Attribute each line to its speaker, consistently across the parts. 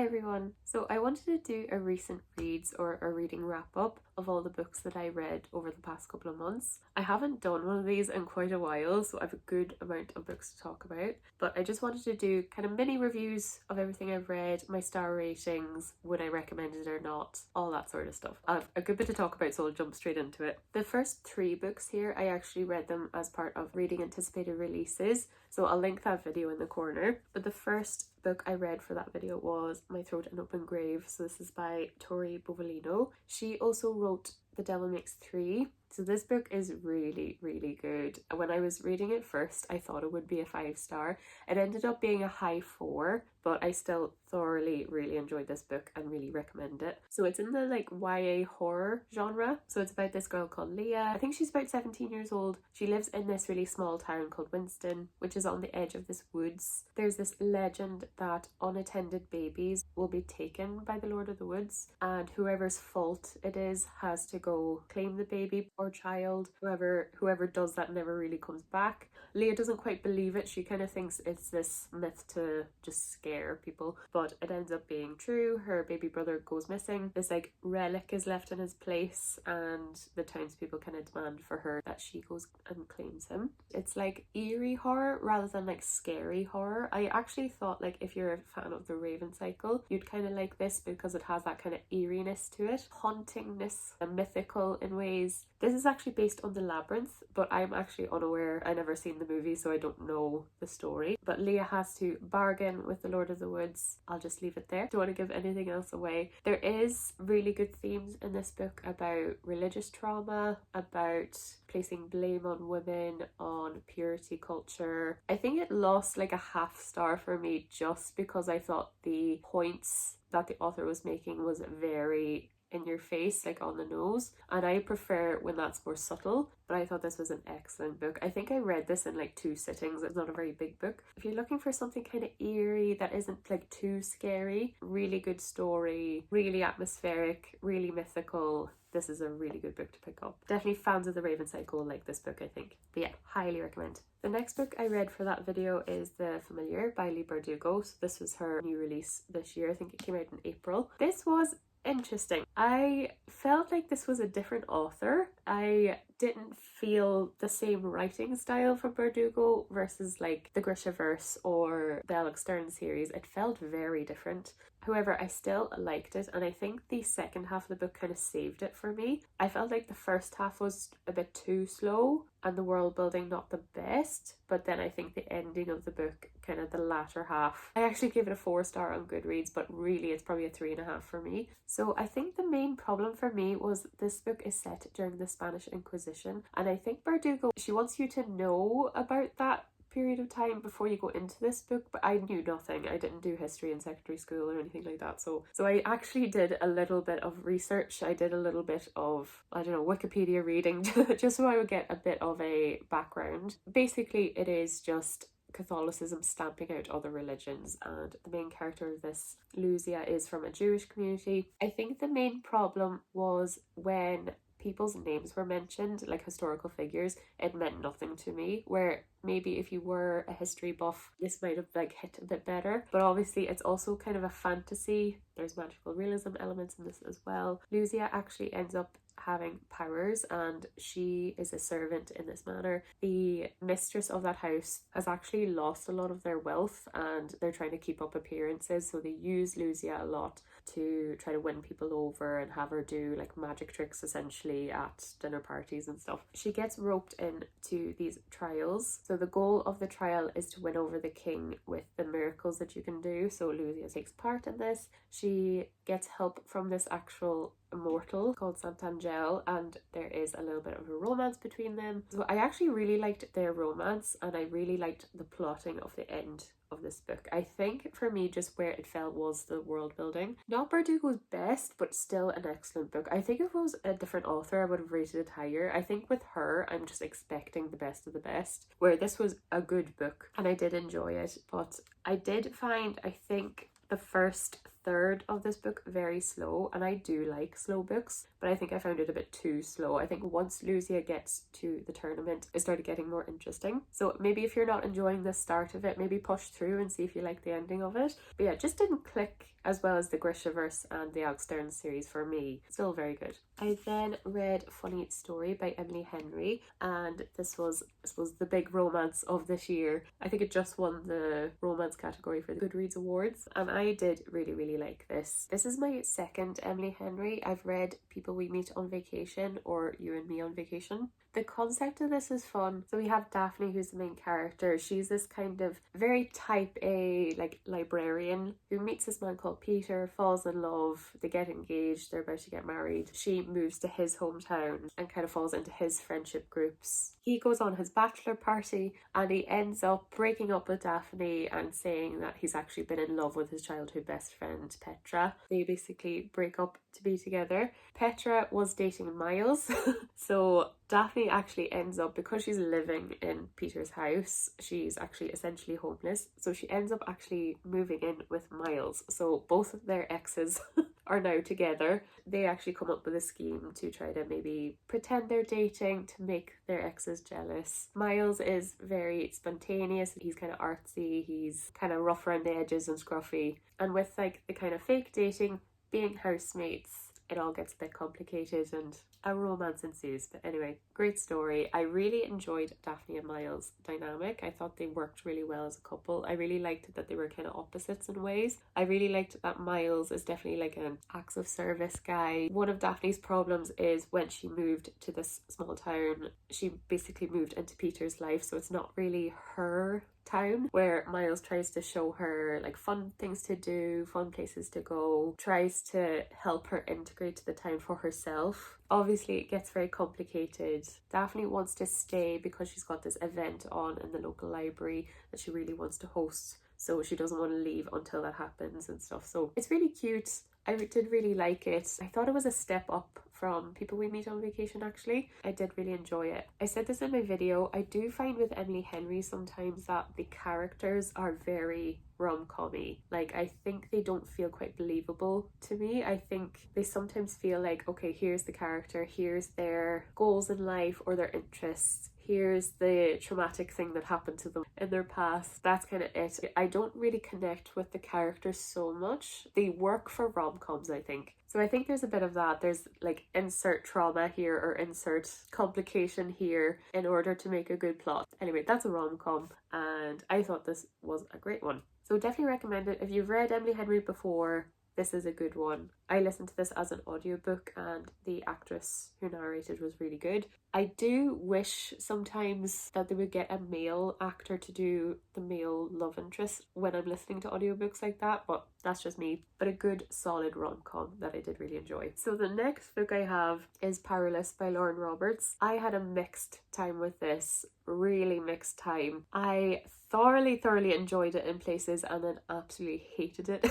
Speaker 1: Hi everyone! So I wanted to do a recent reads or a reading wrap up of all the books that I read over the past couple of months. I haven't done one of these in quite a while, so I have a good amount of books to talk about, but I just wanted to do kind of mini reviews of everything I've read, my star ratings, would I recommend it or not, all that sort of stuff. I have a good bit to talk about, so I'll jump straight into it. The first 3 books here, I actually read them as part of reading anticipated releases, so I'll link that video in the corner. But the first book I read for that video was My Throat an Open Grave. So this is by Tori Bovalino. She also wrote The Devil Makes 3. So this book is really, really good. When I was reading it first, I thought it would be a 5-star. It ended up being a high 4, but I still thoroughly really enjoyed this book and really recommend it. So it's in the like YA horror genre. So it's about this girl called Leah. I think she's about 17 years old. She lives in this really small town called Winston, which is on the edge of this woods. There's this legend that unattended babies will be taken by the Lord of the Woods, and whoever's fault it is has to go claim the baby or child. Whoever does that never really comes back. Leah doesn't quite believe it. She kind of thinks it's this myth to just scare people, but it ends up being true. Her baby brother goes missing. This like relic is left in his place, and the townspeople kind of demand for her that she goes and claims him. It's like eerie horror rather than like scary horror. I actually thought like if you're a fan of the Raven cycle, you'd kind of like this because it has that kind of eeriness to it, hauntingness and mythical in ways. This is actually based on The Labyrinth, but I'm actually unaware. I never seen the movie, so I don't know the story. But Leah has to bargain with the Lord of the Woods. I'll just leave it there. Don't want to give anything else away. There is really good themes in this book about religious trauma, about placing blame on women, on purity culture. I think it lost like a half star for me just because I thought the points that the author was making was very in your face, like on the nose, and I prefer when that's more subtle. But I thought this was an excellent book. I think I read this in like 2 sittings. It's not a very big book. If you're looking for something kind of eerie that isn't like too scary, really good story, really atmospheric, really mythical, this is a really good book to pick up. Definitely fans of the Raven cycle like this book, I think. But yeah, highly recommend. The next book I read for that video is The Familiar by Leigh Bardugo. So this was her new release this year. I think it came out in April. This was interesting. I felt like this was a different author. I didn't feel the same writing style from Bardugo versus like the Grishaverse or the Alex Stern series. It felt very different. However, I still liked it, and I think the second half of the book kind of saved it for me. I felt like the first half was a bit too slow and the world building not the best, but then I think the ending of the book, kind of the latter half, I actually gave it a 4-star on Goodreads, but really it's probably a 3.5 for me. So I think the main problem for me was this book is set during the Spanish Inquisition, and I think Bardugo, she wants you to know about that period of time before you go into this book, but I knew nothing. I didn't do history in secondary school or anything like that, so I actually did a little bit of research. I did a little bit of, I don't know, Wikipedia reading just so I would get a bit of a background. Basically it is just Catholicism stamping out other religions, and the main character of this, Lucia, is from a Jewish community. I think the main problem was when people's names were mentioned, like historical figures, it meant nothing to me, where maybe if you were a history buff this might have like hit a bit better. But obviously it's also kind of a fantasy. There's magical realism elements in this as well. Lucia actually ends up having powers, and she is a servant in this manor. The mistress of that house has actually lost a lot of their wealth, and they're trying to keep up appearances, so they use Lucia a lot to try to win people over and have her do like magic tricks essentially at dinner parties and stuff. She gets roped into these trials. So the goal of the trial is to win over the king with the miracles that you can do. So Lucia takes part in this. She gets help from this actual immortal called Santangel, and there is a little bit of a romance between them. So I actually really liked their romance, and I really liked the plotting of the end of this book. I think for me just where it fell was the world building. Not Bardugo's best, but still an excellent book. I think if it was a different author I would have rated it higher. I think with her I'm just expecting the best of the best, where this was a good book and I did enjoy it. But I did find, I think, the first third of this book very slow, and I do like slow books, but I think I found it a bit too slow. I think once Lucia gets to the tournament it started getting more interesting. So maybe if you're not enjoying the start of it, maybe push through and see if you like the ending of it. But yeah, it just didn't click as well as the Grishaverse and the Outstern series for me. Still very good. I then read Funny Story by Emily Henry, and this was, I suppose, the big romance of this year. I think it just won the romance category for the Goodreads Awards, and I did really like this. This is my second Emily Henry. I've read People We Meet on Vacation or You and Me on Vacation. The concept of this is fun. So we have Daphne, who's the main character. She's this kind of very type A, like, librarian who meets this man called Peter, falls in love, they get engaged, they're about to get married. She moves to his hometown and kind of falls into his friendship groups. He goes on his bachelor party and he ends up breaking up with Daphne and saying that he's actually been in love with his childhood best friend, Petra. They basically break up to be together. Petra was dating Miles, so Daphne actually ends up, because she's living in Peter's house, she's actually essentially homeless, so she ends up actually moving in with Miles. So both of their exes are now together. They actually come up with a scheme to try to maybe pretend they're dating to make their exes jealous. Miles is very spontaneous, he's kind of artsy, he's kind of rough around the edges and scruffy, and with like the kind of fake dating, being housemates, it all gets a bit complicated and a romance ensues. But anyway, great story. I really enjoyed Daphne and Miles' dynamic. I thought they worked really well as a couple. I really liked that they were kind of opposites in ways. I really liked that Miles is definitely like an acts of service guy. One of Daphne's problems is when she moved to this small town, she basically moved into Peter's life, so it's not really her town, where Miles tries to show her like fun things to do, fun places to go, tries to help her integrate to the town for herself. Obviously it gets very complicated. Daphne wants to stay because she's got this event on in the local library that she really wants to host, so she doesn't want to leave until that happens and stuff. So it's really cute. I did really like it. I thought it was a step up from People We Meet on Vacation, actually. I did really enjoy it. I said this in my video, I do find with Emily Henry sometimes that the characters are very rom-com-y. Like, I think they don't feel quite believable to me. I think they sometimes feel like, okay, here's the character, here's their goals in life or their interests, here's the traumatic thing that happened to them in their past. That's kind of it. I don't really connect with the characters so much. They work for rom-coms, I think. So I think there's a bit of that. There's like insert trauma here or insert complication here in order to make a good plot. Anyway, that's a rom-com and I thought this was a great one. So definitely recommend it. If you've read Emily Henry before, this is a good one. I listened to this as an audiobook and the actress who narrated was really good. I do wish sometimes that they would get a male actor to do the male love interest when I'm listening to audiobooks like that, but that's just me. But a good solid rom-com that I did really enjoy. So the next book I have is Powerless by Lauren Roberts. I had a mixed time with this, really mixed time. I thoroughly enjoyed it in places and then absolutely hated it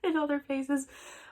Speaker 1: in other places.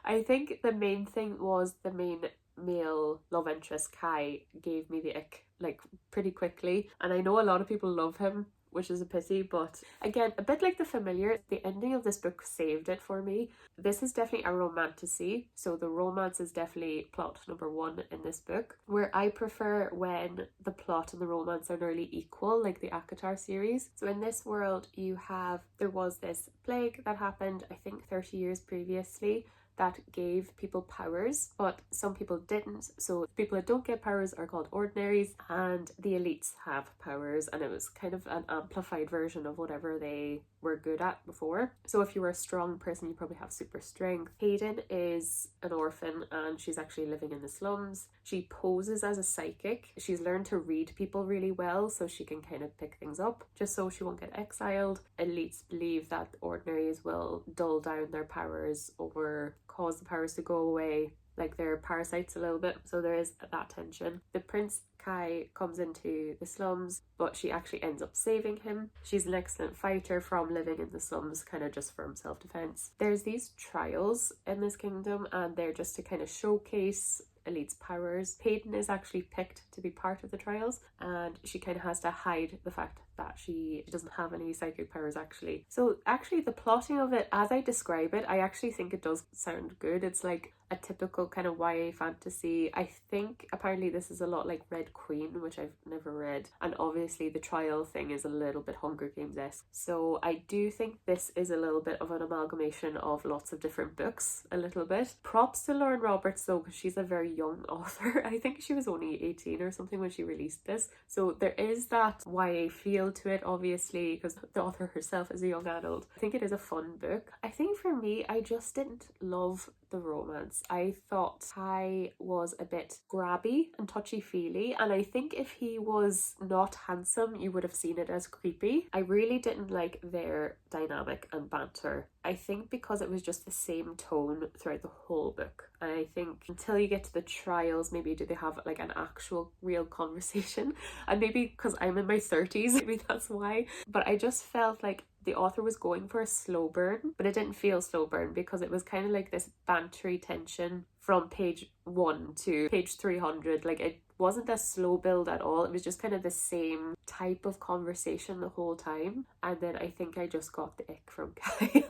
Speaker 1: I think the main thing was the main male love interest, Kai, gave me the ick like pretty quickly, and I know a lot of people love him, which is a pity, but again, a bit like The Familiar, the ending of this book saved it for me. This is definitely a romantasy, so the romance is definitely plot number one in this book, where I prefer when the plot and the romance are nearly equal, like the ACOTAR series. So in this world, there was this plague that happened, I think 30 years previously, that gave people powers, but some people didn't. So people that don't get powers are called ordinaries, and the elites have powers, and it was kind of an amplified version of whatever they were good at before. So if you were a strong person, you probably have super strength. Hayden is an orphan and she's actually living in the slums. She poses as a psychic. She's learned to read people really well, so she can kind of pick things up just so she won't get exiled. Elites believe that ordinaries will dull down their powers or cause the powers to go away, like they're parasites a little bit. So there is that tension. The prince Kai comes into the slums, but she actually ends up saving him. She's an excellent fighter from living in the slums, kind of just from self-defense. There's these trials in this kingdom, and they're just to kind of showcase Elite's powers. Hayden is actually picked to be part of the trials, and she kind of has to hide the fact that she doesn't have any psychic powers actually. So actually the plotting of it, as I describe it, I actually think it does sound good. It's like a typical kind of YA fantasy. I think apparently this is a lot like Red Queen, which I've never read, and obviously the trial thing is a little bit Hunger Games-esque. So I do think this is a little bit of an amalgamation of lots of different books, a little bit. Props to Lauren Roberts though, because she's a very young author. I think she was only 18 or something when she released this. So there is that YA feel to it, obviously, because the author herself is a young adult. I think it is a fun book. I think for me, I just didn't love the romance. I thought Kai was a bit grabby and touchy-feely, and I think if he was not handsome, you would have seen it as creepy. I really didn't like their dynamic and banter. I think because it was just the same tone throughout the whole book. And I think until you get to the trials, maybe do they have like an actual real conversation? And maybe because I'm in my 30s, maybe that's why. But I just felt like the author was going for a slow burn, but it didn't feel slow burn because it was kind of like this bantery tension from page 1 to page 300. Like it wasn't a slow build at all. It was just kind of the same type of conversation the whole time. And then I think I just got the ick from Kai.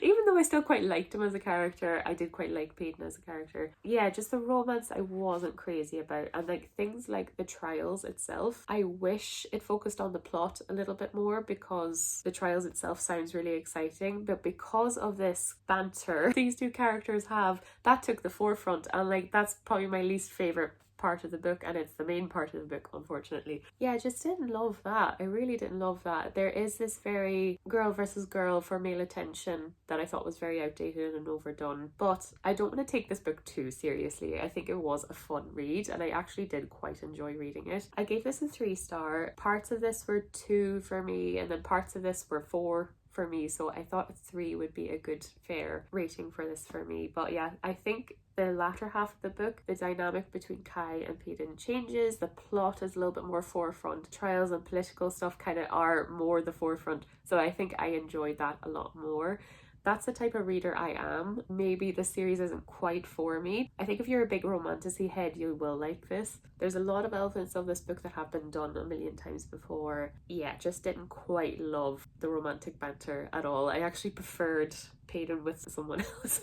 Speaker 1: Even though I still quite liked him as a character, I did quite like Peyton as a character. Yeah, just the romance I wasn't crazy about. And like things like the trials itself, I wish it focused on the plot a little bit more, because the trials itself sounds really exciting, but because of this banter these two characters have, that took the forefront, and like that's probably my least favorite part of the book, and it's the main part of the book, unfortunately. Yeah, I just didn't love that. I really didn't love that. There is this very girl versus girl for male attention that I thought was very outdated and overdone, but I don't want to take this book too seriously. I think it was a fun read, and I actually did quite enjoy reading it. I gave this a 3-star. Parts of this were 2 for me, and then parts of this were 4 for me, so I thought a 3 would be a good fair rating for this for me. But yeah, I think the latter half of the book, the dynamic between Kai and Peyton changes. The plot is a little bit more forefront. Trials and political stuff kind of are more the forefront. So I think I enjoyed that a lot more. That's the type of reader I am. Maybe the series isn't quite for me. I think if you're a big romantasy head, you will like this. There's a lot of elements of this book that have been done a million times before. Yeah, just didn't quite love the romantic banter at all. I actually preferred Peyton with someone else.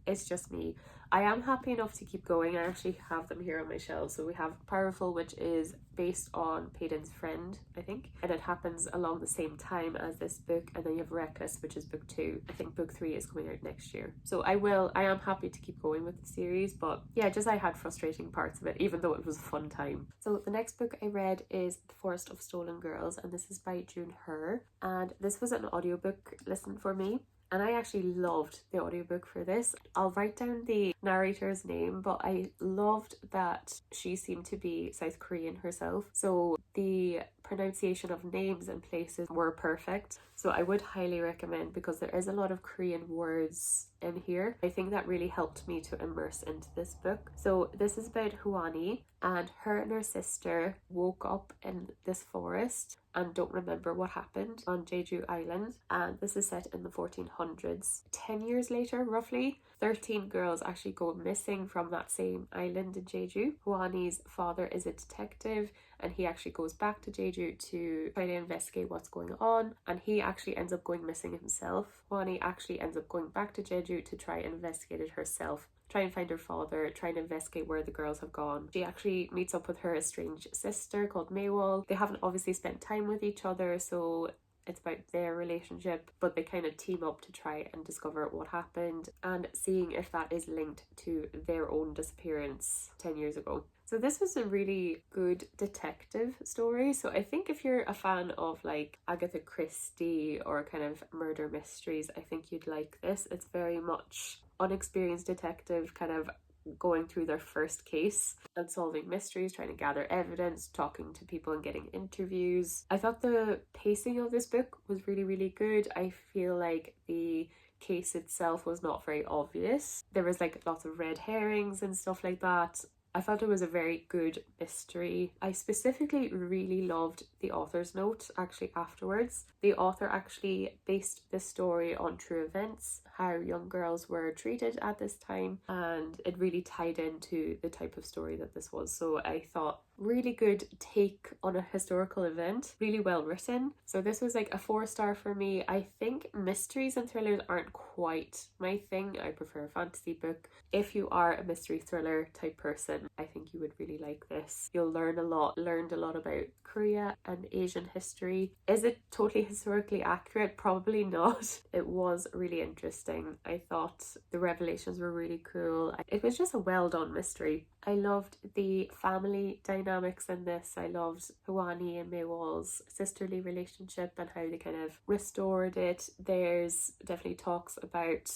Speaker 1: It's just me. I am happy enough to keep going. I actually have them here on my shelves. So we have Powerful, which is based on Peyton's friend, I think, and it happens along the same time as this book. And then you have Reckless, which is book 2. I think book 3 is coming out next year. So I am happy to keep going with the series, but yeah, just I had frustrating parts of it, even though it was a fun time. So the next book I read is The Forest of Stolen Girls, and this is by June Her, and this was an audiobook listen for me. And I actually loved the audiobook for this. I'll write down the narrator's name, but I loved that she seemed to be South Korean herself. So the pronunciation of names and places were perfect. So I would highly recommend, because there is a lot of Korean words in here. I think that really helped me to immerse into this book. So this is about Hwani, and her and her sister woke up in this forest and don't remember what happened on Jeju Island, and this is set in the 1400s. 10 years later, roughly, 13 girls actually go missing from that same island in Jeju. Hwani's father is a detective, and he actually goes back to Jeju to try to investigate what's going on, and he actually ends up going missing himself. Hwani actually ends up going back to Jeju to try and investigate it herself, try and find her father, try and investigate where the girls have gone. She actually meets up with her estranged sister called Maywall. They haven't obviously spent time with each other, so it's about their relationship, but they kind of team up to try and discover what happened and seeing if that is linked to their own disappearance 10 years ago. So this was a really good detective story. So I think if you're a fan of like Agatha Christie or kind of murder mysteries, I think you'd like this. It's very much unexperienced detective kind of going through their first case and solving mysteries, trying to gather evidence, talking to people and getting interviews. I thought the pacing of this book was really, really good. I feel like the case itself was not very obvious. There was like lots of red herrings and stuff like that. I felt it was a very good mystery. I specifically really loved the author's note actually afterwards. The author actually based this story on true events, how young girls were treated at this time, and it really tied into the type of story that this was. So I thought really good take on a historical event, really well written. So this was like a 4-star for me. I think mysteries and thrillers aren't quite my thing. I prefer a fantasy book. If you are a mystery thriller type person, I think you would really like this. You'll learned a lot about Korea and Asian history. Is it totally historically accurate? Probably not. It was really interesting. I thought the revelations were really cool. It was just a well done mystery. I loved the family dynamics in this. I loved Hwani and Maywall's sisterly relationship and how they kind of restored it. There's definitely talks about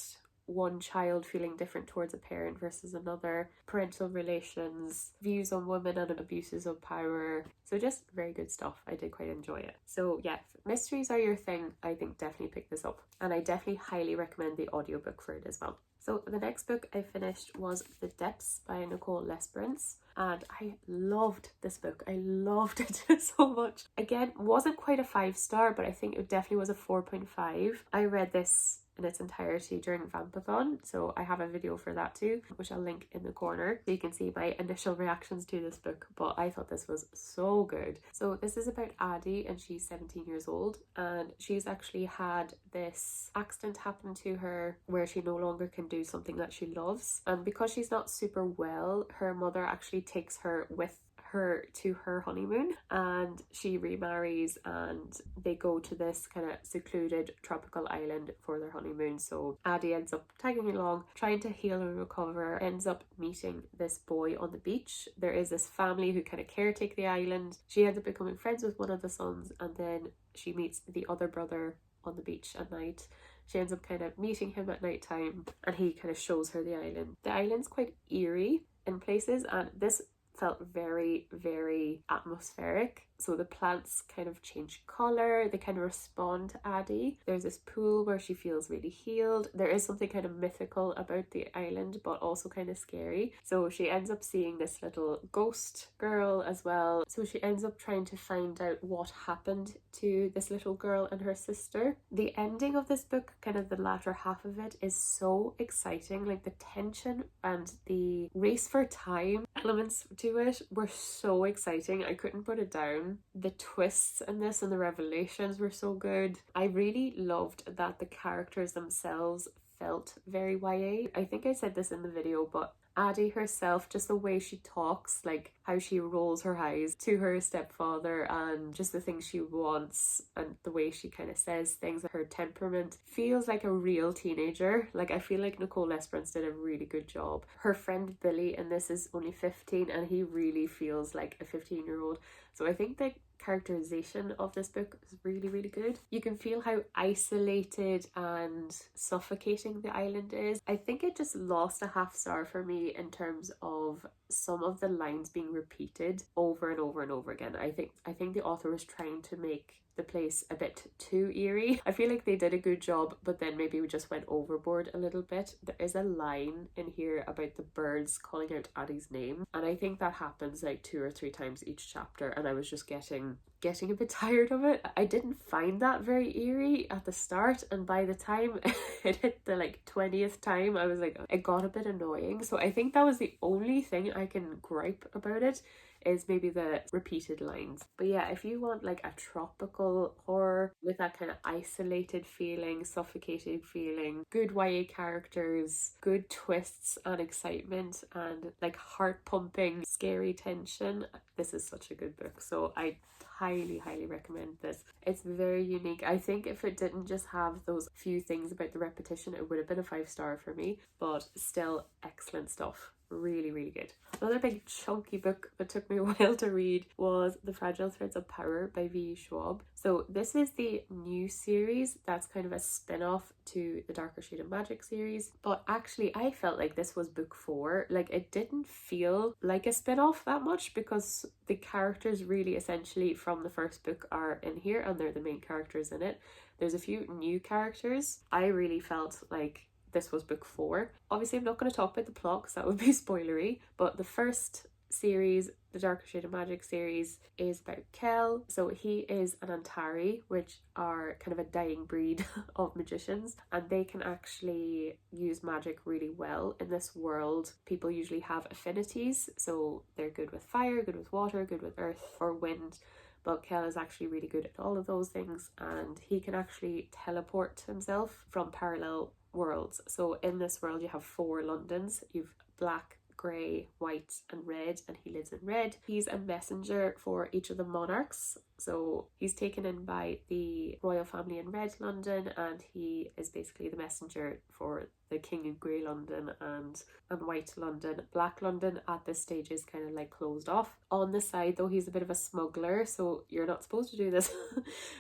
Speaker 1: one child feeling different towards a parent versus another, parental relations, views on women and abuses of power. So just very good stuff. I did quite enjoy it. So yeah, if mysteries are your thing, I think definitely pick this up. And I definitely highly recommend the audiobook for it as well. So the next book I finished was The Depths by Nicole Lesperance. And I loved this book. I loved it so much. Again, wasn't quite a 5-star, but I think it definitely was a 4.5. I read this in its entirety during Vampathon, so I have a video for that too, which I'll link in the corner so you can see my initial reactions to this book. But I thought this was so good. So this is about Addie, and she's 17 years old, and she's actually had this accident happen to her where she no longer can do something that she loves, and because she's not super well, her mother actually takes her with her to her honeymoon, and she remarries and they go to this kind of secluded tropical island for their honeymoon. So Addie ends up tagging along, trying to heal and recover, ends up meeting this boy on the beach. There is this family who kind of caretake the island. She ends up becoming friends with one of the sons, and then she meets the other brother on the beach at night. She ends up kind of meeting him at night time, and he kind of shows her the island. The island's quite eerie in places, and this felt very, very atmospheric. So the plants kind of change colour, they kind of respond to Addie. There's this pool where she feels really healed. There is something kind of mythical about the island, but also kind of scary. So she ends up seeing this little ghost girl as well. So she ends up trying to find out what happened to this little girl and her sister. The ending of this book, kind of the latter half of it, is so exciting. Like the tension and the race for time elements to it were so exciting. I couldn't put it down. The twists in this and the revelations were so good. I really loved that the characters themselves felt very YA. I think I said this in the video, but Addie herself, just the way she talks, like how she rolls her eyes to her stepfather and just the things she wants and the way she kind of says things, her temperament feels like a real teenager. Like I feel like Nicole Lesperance did a really good job. Her friend Billy in this is only 15 and he really feels like a 15-year-old. So I think the characterization of this book is really, really good. You can feel how isolated and suffocating the island is. I think it just lost a 0.5-star for me in terms of some of the lines being repeated over and over and over again. I think the author was trying to make the place a bit too eerie. I feel like they did a good job, but then maybe we just went overboard a little bit. There is a line in here about the birds calling out Addie's name, and I think that happens like 2 or 3 times each chapter, and I was just getting a bit tired of it. I didn't find that very eerie at the start, and by the time it hit the like 20th time, I was like, it got a bit annoying. So I think that was the only thing I can gripe about it, is maybe the repeated lines. But yeah, if you want like a tropical horror with that kind of isolated feeling, suffocating feeling, good YA characters, good twists and excitement, and like heart pumping scary tension, this is such a good book. So I highly recommend this. It's very unique. I think if it didn't just have those few things about the repetition, it would have been a 5-star for me, but still excellent stuff. Really good. Another big chunky book that took me a while to read was The Fragile Threads of Power by V. Schwab. So this is the new series that's kind of a spin-off to the Darker Shade of Magic series, but actually I felt like this was book 4. Like it didn't feel like a spin-off that much, because the characters really essentially from the first book are in here and they're the main characters in it. There's a few new characters. I really felt like this was book 4. Obviously I'm not going to talk about the plot because that would be spoilery, but the first series, the Darker Shade of Magic series, is about Kel. So he is an Antari, which are kind of a dying breed of magicians, and they can actually use magic really well. In this world, people usually have affinities, so they're good with fire, good with water, good with earth or wind. But Kel is actually really good at all of those things, and he can actually teleport himself from parallel worlds. So in this world, you have 4 Londons. You've black, grey, white and red, and he lives in red. He's a messenger for each of the monarchs, so he's taken in by the royal family in Red London, and he is basically the messenger for the king in Grey London and White London. Black London at this stage is kind of like closed off. On the side though, he's a bit of a smuggler, so you're not supposed to do this,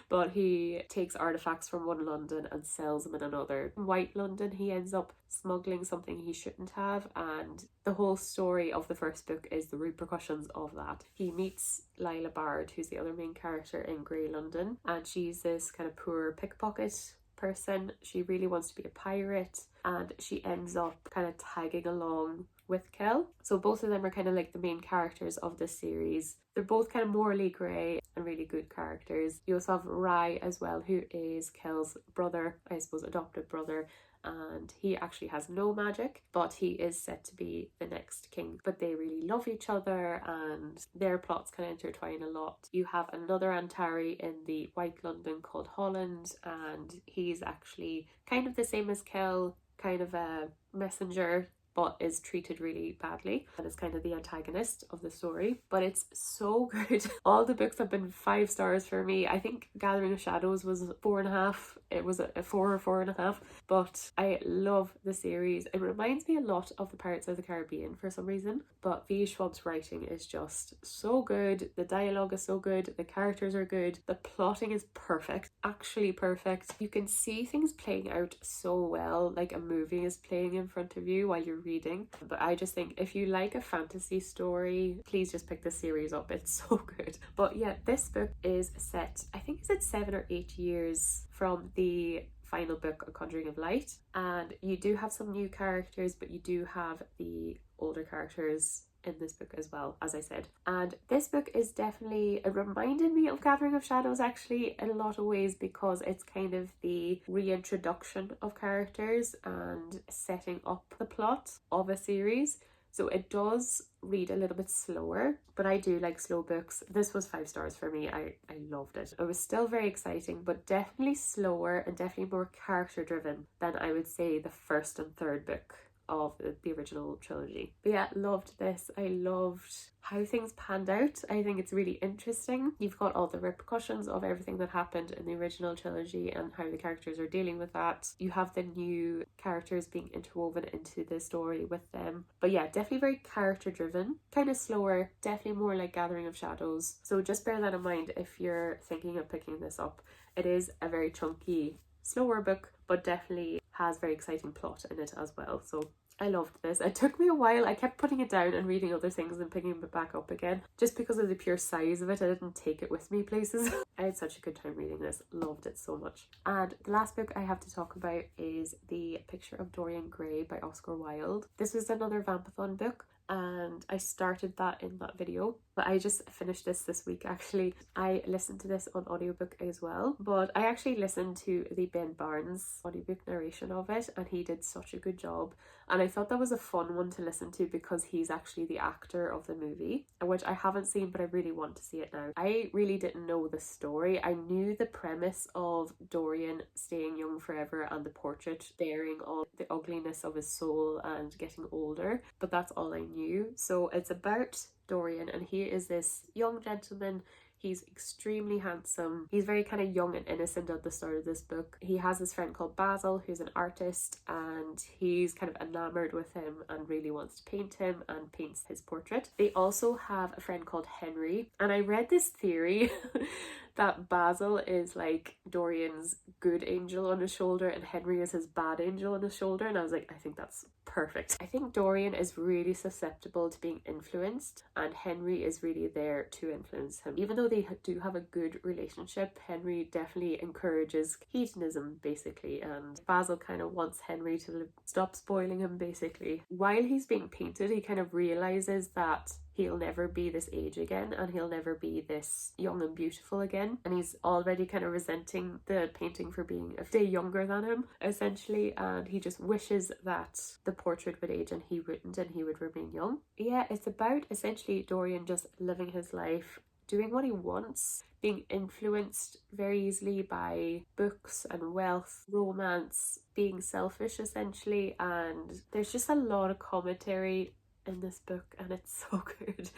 Speaker 1: but he takes artifacts from one London and sells them in another. In White London, he ends up smuggling something he shouldn't have, and the whole story of the first book is the repercussions of that. He meets Lila Bard, who's the other main character in Grey London, and she's this kind of poor pickpocket person. She really wants to be a pirate, and she ends up kind of tagging along with Kel. So both of them are kind of like the main characters of this series. They're both kind of morally grey and really good characters. You also have Rai as well, who is Kel's brother, I suppose adopted brother, and he actually has no magic, but he is set to be the next king. But they really love each other, and their plots kind of intertwine a lot. You have another Antari in the White London called Holland, and he's actually kind of the same as Kel, kind of a messenger, but is treated really badly and is kind of the antagonist of the story. But it's so good. All the books have been 5 stars for me. I think Gathering of Shadows was 4.5. It was a 4 or 4.5, but I love the series. It reminds me a lot of the Pirates of the Caribbean for some reason, but V. Schwab's writing is just so good. The dialogue is so good. The characters are good. The plotting is perfect, actually perfect. You can see things playing out so well, like a movie is playing in front of you while you're reading. But I just think if you like a fantasy story, please just pick this series up. It's so good. But yeah, this book is set, I think it's 7 or 8 years from the final book, A Conjuring of Light, and you do have some new characters, but you do have the older characters in this book as well, as I said. And this book is definitely, it reminded me of Gathering of Shadows actually in a lot of ways, because it's kind of the reintroduction of characters and setting up the plot of a series. So it does read a little bit slower, but I do like slow books. This was 5 stars for me. I loved it. It was still very exciting, but definitely slower and definitely more character driven than I would say the first and third book of the original trilogy. But yeah, loved this. I loved how things panned out. I think it's really interesting. You've got all the repercussions of everything that happened in the original trilogy and how the characters are dealing with that. You have the new characters being interwoven into the story with them. But yeah, definitely very character driven, kind of slower, definitely more like Gathering of Shadows. So just bear that in mind if you're thinking of picking this up. It is a very chunky, slower book, but definitely has very exciting plot in it as well. So I loved this. It took me a while. I kept putting it down and reading other things and picking it back up again. Just because of the pure size of it, I didn't take it with me places. I had such a good time reading this. Loved it so much. And the last book I have to talk about is The Picture of Dorian Gray by Oscar Wilde. This was another Vampathon book, and I started that in that video, but I just finished this week actually. I listened to this on audiobook as well, but I actually listened to the Ben Barnes audiobook narration of it, and he did such a good job, and I thought that was a fun one to listen to because he's actually the actor of the movie, which I haven't seen, but I really want to see it now. I really didn't know the story. I knew the premise of Dorian staying young forever and the portrait bearing all the ugliness of his soul and getting older, but that's all I knew. So it's about Dorian, and he is this young gentleman. He's extremely handsome. He's very kind of young and innocent at the start of this book. He has this friend called Basil who's an artist, and he's kind of enamored with him and really wants to paint him and paints his portrait. They also have a friend called Henry, and I read this theory that Basil is like Dorian's good angel on his shoulder and Henry is his bad angel on his shoulder, and I was like, I think that's perfect. I think Dorian is really susceptible to being influenced, and Henry is really there to influence him. Even though they do have a good relationship, Henry definitely encourages hedonism basically, and Basil kind of wants Henry to stop spoiling him basically. While he's being painted, he kind of realizes that he'll never be this age again, and he'll never be this young and beautiful again, and he's already kind of resenting the painting for being a day younger than him, essentially, and he just wishes that the portrait would age and he wouldn't, and he would remain young. Yeah, it's about essentially Dorian just living his life, doing what he wants, being influenced very easily by books and wealth, romance, being selfish essentially, and there's just a lot of commentary in this book, and it's so good.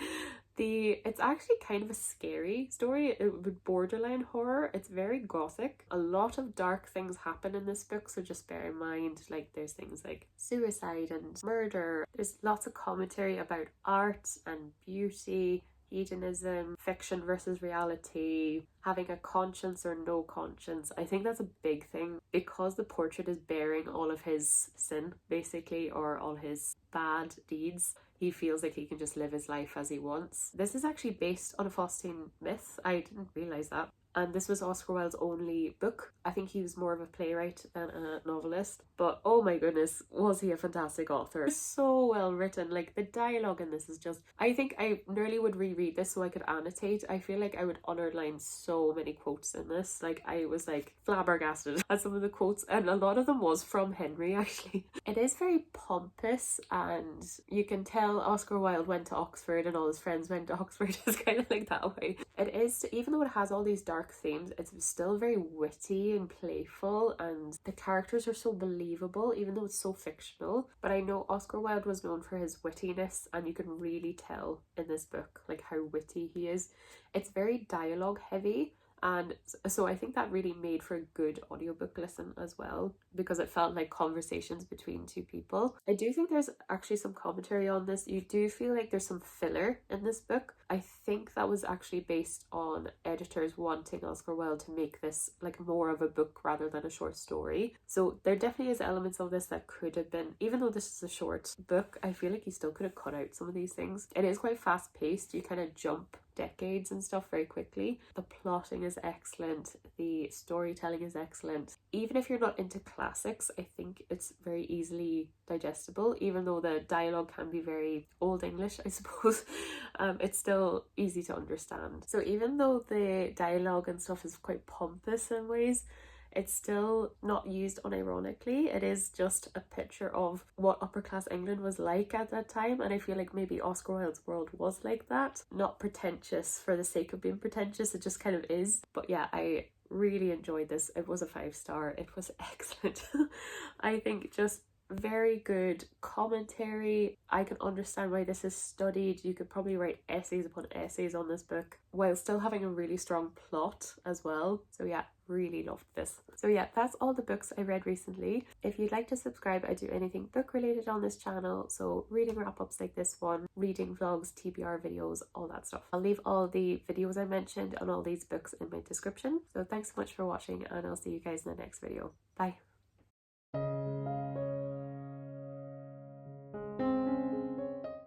Speaker 1: It's actually kind of a scary story. It would borderline horror. It's very gothic. A lot of dark things happen in this book, so just bear in mind, like, there's things like suicide and murder. There's lots of commentary about art and beauty, hedonism, fiction versus reality, having a conscience or no conscience. I think that's a big thing because the portrait is bearing all of his sin, basically, or all his bad deeds. He feels like he can just live his life as he wants. This is actually based on a Faustine myth. I didn't realise that. And this was Oscar Wilde's only book. I think he was more of a playwright than a novelist. But oh my goodness, was he a fantastic author. So well written. Like, the dialogue in this is just... I think I nearly would reread this so I could annotate. I feel like I would underline so many quotes in this. Like, I was like flabbergasted at some of the quotes, and a lot of them was from Henry, actually. It is very pompous, and you can tell Oscar Wilde went to Oxford and all his friends went to Oxford. It's kind of like that way. It is, even though it has all these dark themes, it's still very witty and playful, and the characters are so believable even though it's so fictional. But I know Oscar Wilde was known for his wittiness, and you can really tell in this book like how witty he is. It's very dialogue heavy, and so I think that really made for a good audiobook listen as well, because it felt like conversations between two people. I do think there's actually some commentary on this. You do feel like there's some filler in this book. I think that was actually based on editors wanting Oscar Wilde to make this like more of a book rather than a short story. So there definitely is elements of this that could have been, even though this is a short book, I feel like he still could have cut out some of these things. It is quite fast paced. You kind of jump decades and stuff very quickly. The plotting is excellent. The storytelling is excellent. Even if you're not into classics, I think it's very easily digestible, even though the dialogue can be very old English, I suppose. It's still easy to understand. So even though the dialogue and stuff is quite pompous in ways, it's still not used unironically. It is just a picture of what upper class England was like at that time, and I feel like maybe Oscar Wilde's world was like that. Not pretentious for the sake of being pretentious, it just kind of is. But yeah, I really enjoyed this. It was a 5-star. It was excellent. I think just very good commentary. I can understand why this is studied. You could probably write essays upon essays on this book while still having a really strong plot as well. So yeah, really loved this. So yeah, that's all the books I read recently. If you'd like to subscribe, I do anything book related on this channel, so reading wrap-ups like this one, reading vlogs, TBR videos, all that stuff. I'll leave all the videos I mentioned on all these books in my description. So thanks so much for watching, and I'll see you guys in the next video. Bye.